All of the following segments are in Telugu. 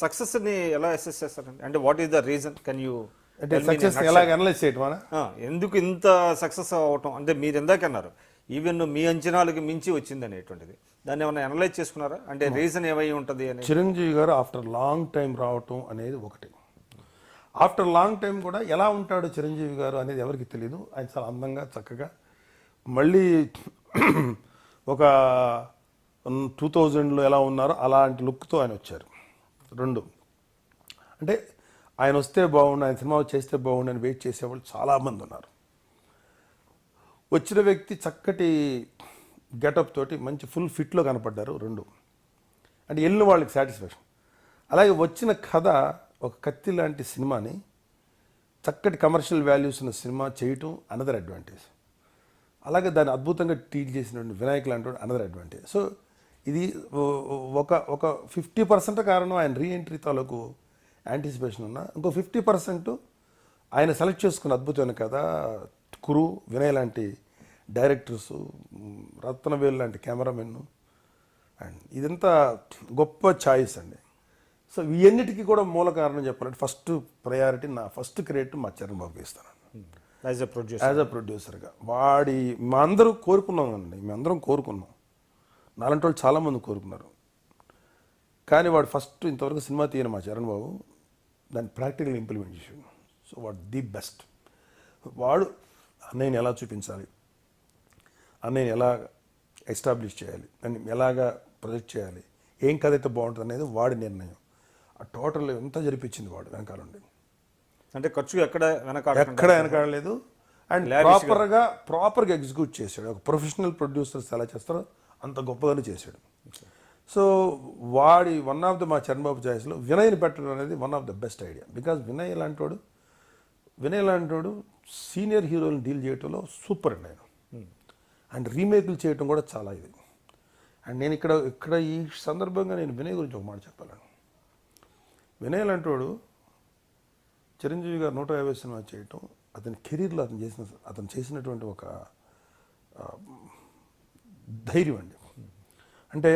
సక్సెస్ని ఎలా అసెస్ చేస్తారండి? అంటే what is the reason? Can you అంటే సక్సెస్ ఎలాగ అనలైజ్ చేయటం? ఎందుకు ఇంత సక్సెస్ అవటం? అంటే మీరు ఎందాక అన్నారు ఈవెన్ మీ అంచనాలకి మించి వచ్చింది అనేటువంటిది, దాన్ని ఏమైనా అనలైజ్ చేసుకున్నారా? అంటే రీజన్ ఏమై ఉంటుంది అని. చిరంజీవి గారు ఆఫ్టర్ లాంగ్ టైం రావటం అనేది ఒకటి. ఆఫ్టర్ లాంగ్ టైం కూడా ఎలా ఉంటాడు చిరంజీవి గారు అనేది ఎవరికి తెలియదు. ఆయన చాలా అందంగా చక్కగా మళ్ళీ ఒక 2000లో ఎలా ఉన్నారో అలాంటి లుక్తో ఆయన వచ్చారు. రెండు అంటే ఆయన వస్తే బాగుండు, ఆయన సినిమా చేస్తే బాగుండు అని వెయిట్ చేసేవాళ్ళు చాలామంది ఉన్నారు. వచ్చిన వ్యక్తి చక్కటి గెటప్ తోటి మంచి ఫుల్ ఫిట్లో కనపడ్డారు. రెండు అంటే వెళ్ళిన వాళ్ళకి సాటిస్ఫాక్షన్. అలాగే వచ్చిన కథ ఒక కత్తి లాంటి సినిమాని చక్కటి కమర్షియల్ వాల్యూస్ ఉన్న సినిమా చేయటం అనదర్ అడ్వాంటేజ్. అలాగే దాన్ని అద్భుతంగా ట్రీట్ చేసినటువంటి వినాయక్ లాంటి అనదర్ అడ్వాంటేజ్. సో ఇది ఒక 50% కారణం ఆయన రీఎంట్రీ తాలూకు యాంటిసిపేషన్ ఉన్న, ఇంకో 50% ఆయన సెలెక్ట్ చేసుకున్న అద్భుతమైన కథ, కురు, వినయ్ లాంటి డైరెక్టర్స్, రత్నవేలు లాంటి కెమెరామెన్, అండ్ ఇదంతా గొప్ప ఛాయిస్ అండి. సో ఇవన్నిటికీ కూడా మూల కారణం చెప్పాలంటే ఫస్ట్ ప్రయారిటీ, నా ఫస్ట్ క్రెడిట్ మా చరణ్ బాబుకి ఇస్తాను యాజ్ అ ప్రొడ్యూసర్గా. మా అందరూ కోరుకున్నాం అండి, మేమందరం కోరుకున్నాం, నాలంటి వాళ్ళు చాలామంది కోరుకున్నారు. కానీ వాడు ఫస్ట్ ఇంతవరకు సినిమా తీయను మా చరణ్ బాబు, దాన్ని ప్రాక్టికల్ ఇంప్లిమెంట్ చేసాడు. సో వాడు ది బెస్ట్. వాడు అన్నయ్యని ఎలా చూపించాలి, అన్నయ్యని ఎలా ఎస్టాబ్లిష్ చేయాలి, దాన్ని ఎలాగా ప్రొజెక్ట్ చేయాలి, ఏం కథ అయితే బాగుంటుంది అనేది వాడి నిర్ణయం. ఆ టోటల్ ఎంత జరిపించింది వాడు వెనకాలండి. అంటే ఖర్చు ఎక్కడ వెనకాడలేదు. అండ్ ప్రాపర్గా ఎగ్జిక్యూట్ చేశాడు. ఒక ప్రొఫెషనల్ ప్రొడ్యూసర్స్ ఎలా చేస్తారో అంత గొప్పగానే చేశాడు. సో వాడి వన్ ఆఫ్ ద మా చరణ్ బాబు చాయిస్లో వినయ్ని పెట్టడం అనేది one of the best idea. Because Vinay లాంటివాడు సీనియర్ హీరోని డీల్ చేయడంలో సూపర్ అండి ఆయన. అండ్ రీమేక్లు చేయటం కూడా చాలా ఇది. అండ్ నేను ఇక్కడ ఈ సందర్భంగా నేను వినయ్ గురించి ఒక మాట చెప్పాలను. వినయ్ లాంటివాడు చిరంజీవి గారు 150 సినిమా చేయటం అతని కెరీర్లో అతను చేసినటువంటి ఒక ధైర్యం అండి. అంటే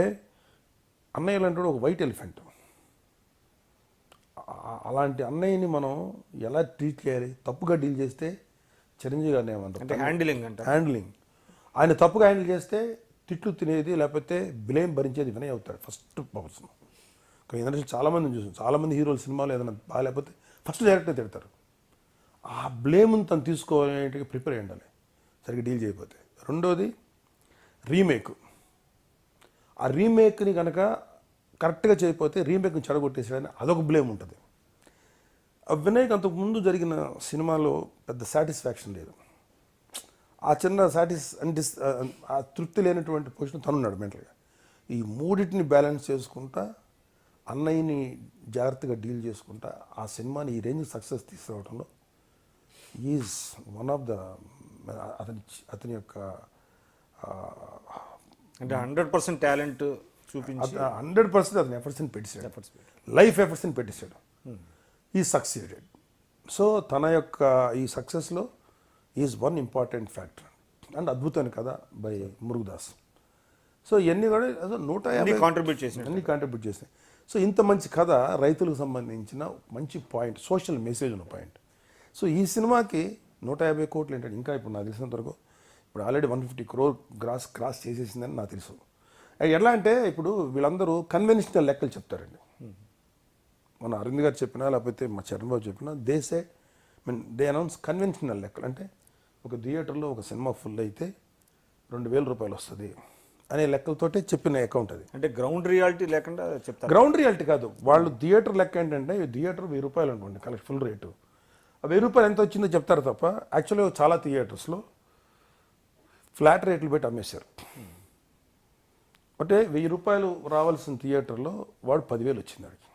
అన్నయ్య లాంటి ఒక వైట్ ఎలిఫెంట్. అలాంటి అన్నయ్యని మనం ఎలా ట్రీట్ చేయాలి, తప్పుగా డీల్ చేస్తే చిరంజీవి గారిని ఏమంటారు హ్యాండ్లింగ్. ఆయన తప్పుగా హ్యాండిల్ చేస్తే తిట్లు తినేది, లేకపోతే బ్లేమ్ భరించేది వినయ్ అవుతాడు ఫస్ట్ పర్సన్. కానీ ఇండస్ట్రీ చాలామందిని చూసాం, చాలామంది హీరోల సినిమాలు ఏదైనా బాగాలేకపోతే ఫస్ట్ డైరెక్టర్ తిడతారు. ఆ బ్లేమ్ని తను తీసుకోవాలంటే ప్రిపేర్ అయ్యి ఉండాలి సరిగ్గా డీల్ చేయకపోతే. రెండోది రీమేక్. ఆ రీమేక్ని కనుక కరెక్ట్గా చేయకపోతే రీమేక్ని చెడగొట్టేసాడని అదొక బ్లేమ్ ఉంటుంది. వినయ్కి అంతకుముందు జరిగిన సినిమాలో పెద్ద సాటిస్ఫాక్షన్ లేదు. ఆ చిన్న ఆ తృప్తి లేనటువంటి పొజిషన్ తనున్నాడు మెంటల్గా. ఈ మూడింటిని బ్యాలెన్స్ చేసుకుంటా, అన్నయ్యని జాగ్రత్తగా డీల్ చేసుకుంటా ఆ సినిమాని ఈ రేంజ్ సక్సెస్ తీసుకురావడంలో ఈజ్ వన్ ఆఫ్ ద అతని యొక్క అంటే 100% టాలెంట్ చూపించి 100% అతను ఎఫర్ట్స్ని పెట్టేశాడు, లైఫ్ ఎఫర్ట్స్ని పెట్టేశాడు. ఈ సక్సీడెడ్. సో తన యొక్క ఈ సక్సెస్లో is one important factor. And అద్భుతమైన కథ బై మురుగదాస్. సో ఇవన్నీ కూడా 150 కాంట్రిబ్యూట్ చేసినాయి. సో ఇంత మంచి కథ, రైతులకు సంబంధించిన మంచి పాయింట్, సోషల్ మెసేజ్ ఉన్న పాయింట్. సో ఈ సినిమాకి 150 కోట్లు ఏంటంటే, ఇంకా ఇప్పుడు నాకు తెలిసినంత వరకు ఇప్పుడు ఆల్రెడీ 150 crore క్రాస్ చేసేసిందని నాకు తెలుసు. ఎలా అంటే ఇప్పుడు వీళ్ళందరూ కన్వెన్షనల్ లెక్కలు చెప్తారండి. మన అరవింద్ గారు చెప్పినా, లేకపోతే మా చరణ్ బాబు చెప్పినా, దే అనౌన్స్ కన్వెన్షనల్ లెక్కలు. అంటే ఒక థియేటర్లో ఒక సినిమా ఫుల్ అయితే 2000 రూపాయలు వస్తుంది అనే లెక్కలతోటే చెప్పిన అకౌంట్ అది. అంటే గ్రౌండ్ రియాలిటీ లేకుండా చెప్తారు. గ్రౌండ్ రియాలిటీ కాదు, వాళ్ళు థియేటర్ లెక్క ఏంటంటే, థియేటర్ 1000 రూపాయలు అనుకోండి కలెక్ట్ ఫుల్ రేటు. ఆ 1000 రూపాయలు ఎంత వచ్చిందో చెప్తారు తప్ప యాక్చువల్గా చాలా థియేటర్స్లో ఫ్లాట్ రేట్లు పెట్టి అమ్మేశారు. అంటే 1000 రూపాయలు రావాల్సిన థియేటర్లో వాడు 10,000 వచ్చింది వాడికి.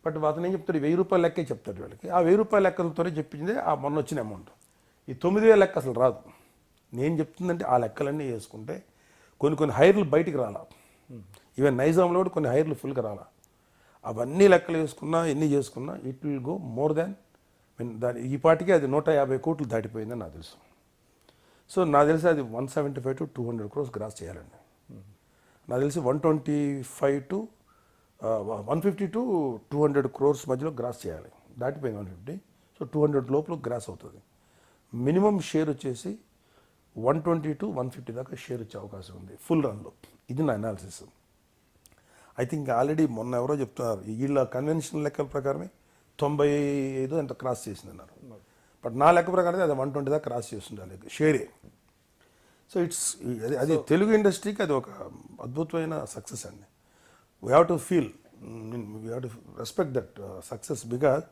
బట్ అతను ఏం చెప్తాడు, 1000 రూపాయల లెక్కే చెప్తాడు వాళ్ళకి. ఆ 1000 రూపాయల లెక్కలతోనే చెప్పిందే ఆ మొన్న వచ్చిన అమౌంట్. ఈ 9,000 లెక్క అసలు రాదు. నేను చెప్తుందంటే ఆ లెక్కలన్నీ వేసుకుంటే కొన్ని హైర్లు బయటికి రాలా. ఈవెన్ నైజాంలో కూడా కొన్ని హైర్లు ఫుల్గా రాలా. అవన్నీ లెక్కలు వేసుకున్నా, ఎన్ని చేసుకున్నా it will go more than ఈ పాటికి అది 150 కోట్లు దాటిపోయిందని నాకు తెలుసు. సో నాకు తెలిసి అది 175 to 200 crores గ్రాస్ చేయాలండి. నాకు తెలిసి 125 to 150 to 200 crores మధ్యలో గ్రాస్ చేయాలి. దాటిపోయింది 150, సో 200 లోపల గ్రాస్ అవుతుంది. మినిమం షేర్ వచ్చేసి 120 to 150 దాకా షేర్ వచ్చే అవకాశం ఉంది ఫుల్ రన్లో. ఇది నా అనాలిసిస్. ఐ థింక్ ఆల్రెడీ మొన్న ఎవరో చెప్తున్నారు వీళ్ళ కన్వెన్షనల్ లెక్కల ప్రకారమే 95 ఎంత క్రాస్ చేసింది అన్నారు. బట్ నా లెక్క ప్రకారం అది 120 దాకా క్రాస్ చేస్తుండాలి షేరే. సో అది తెలుగు ఇండస్ట్రీకి అది ఒక అద్భుతమైన సక్సెస్ అండి. We have to feel, we have to respect that success, because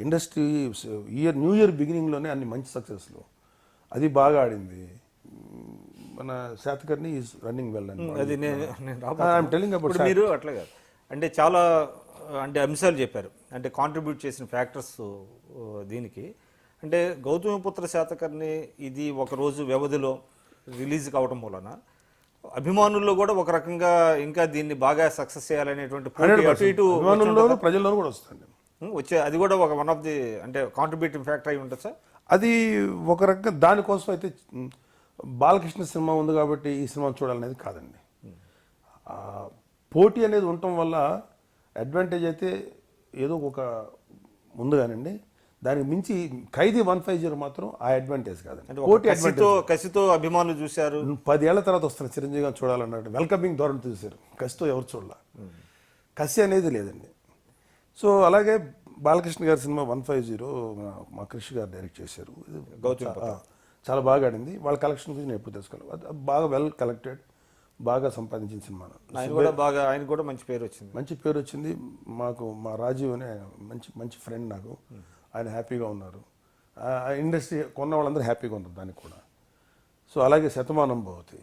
industry new year బిగినింగ్లోనే అన్ని మంచి సక్సెస్లు. అది బాగా ఆడింది. మన శాతకర్ణి ఈజ్ రన్నింగ్ వెల్ అండి. అది టెలింగ్ అబౌట్ మీరు అట్లా కాదు అంటే చాలా అంటే అంశాలు చెప్పారు, అంటే కాంట్రిబ్యూట్ చేసిన ఫ్యాక్టర్స్ దీనికి. అంటే గౌతమిపుత్ర శాతకర్ణి ఇది ఒక రోజు వ్యవధిలో రిలీజ్ కావడం వలన అభిమానుల్లో కూడా ఒక రకంగా ఇంకా దీన్ని బాగా సక్సెస్ చేయాలనేటువంటి పోటీ అటు ఇటు ప్రజల్లోనూ కూడా వస్తుంది వచ్చే, అది కూడా ఒక వన్ ఆఫ్ ది అంటే కాంట్రిబ్యూటింగ్ ఫ్యాక్టర్ అయి ఉంటుంది సార్. అది ఒక రకంగా దానికోసం అయితే బాలకృష్ణ సినిమా ఉంది కాబట్టి ఈ సినిమా చూడాలనేది కాదండి. పోటీ అనేది ఉండటం వల్ల అడ్వాంటేజ్ అయితే ఏదో ఒక ఉంది కానండి, దానికి మించి ఖైదీ 150 మాత్రం ఆ అడ్వాంటేజ్ కాదండి. పోటీ కసితో అభిమానులు చూశారు. 10 ఏళ్ల తర్వాత వస్తున్న చిరంజీవి గారు చూడాలన్నట్టు వెల్కమింగ్ ధోరణి చూశారు. కసితో ఎవరు చూడాల, కసి అనేది లేదండి. సో అలాగే బాలకృష్ణ గారి సినిమా 150 మా కృషి గారు డైరెక్ట్ చేశారు. చాలా బాగా ఆడింది. వాళ్ళ కలెక్షన్ గురించి నేను ఎప్పుడు తెలుసుకోవాలి. బాగా వెల్ కలెక్టెడ్, బాగా సంపాదించిన సినిమా. ఆయన కూడా మంచి పేరు వచ్చింది. మంచి పేరు వచ్చింది. మాకు మా రాజీవ్ అనే మంచి ఫ్రెండ్ నాకు, ఆయన హ్యాపీగా ఉన్నారు. ఇండస్ట్రీ కొన్న వాళ్ళందరూ హ్యాపీగా ఉన్నారు దానికి కూడా. సో అలాగే శతమానం భవతి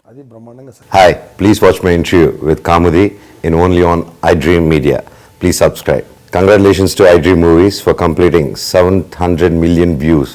అది బ్రహ్మాండంగా. Hi, please watch my interview with Kamudi in only on iDream Media. Please subscribe. Congratulations to iDream Movies for completing 700 million views